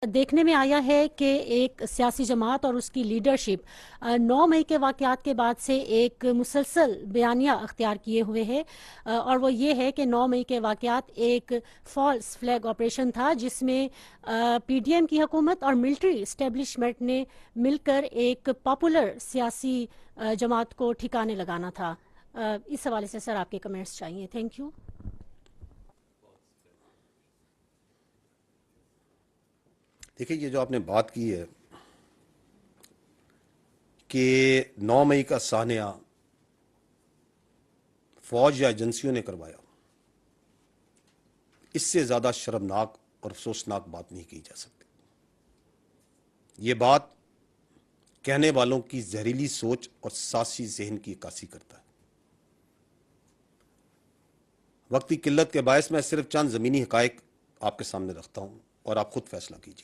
دیکھنے میں آیا ہے کہ ایک سیاسی جماعت اور اس کی لیڈرشپ 9 مئی کے واقعات کے بعد سے ایک مسلسل بیانیہ اختیار کیے ہوئے ہے، اور وہ یہ ہے کہ 9 مئی کے واقعات ایک فالس فلیگ آپریشن تھا جس میں پی ڈی ایم کی حکومت اور ملٹری اسٹیبلشمنٹ نے مل کر ایک پاپولر سیاسی جماعت کو ٹھکانے لگانا تھا۔ اس حوالے سے سر آپ کے کمنٹس چاہیے۔ Thank you. دیکھیے، یہ جو آپ نے بات کی ہے کہ 9 مئی کا سانحہ فوج یا ایجنسیوں نے کروایا، اس سے زیادہ شرمناک اور افسوسناک بات نہیں کی جا سکتی۔ یہ بات کہنے والوں کی زہریلی سوچ اور سیاسی ذہن کی عکاسی کرتا ہے۔ وقت کی قلت کے باعث میں صرف چند زمینی حقائق آپ کے سامنے رکھتا ہوں اور آپ خود فیصلہ کیجیے۔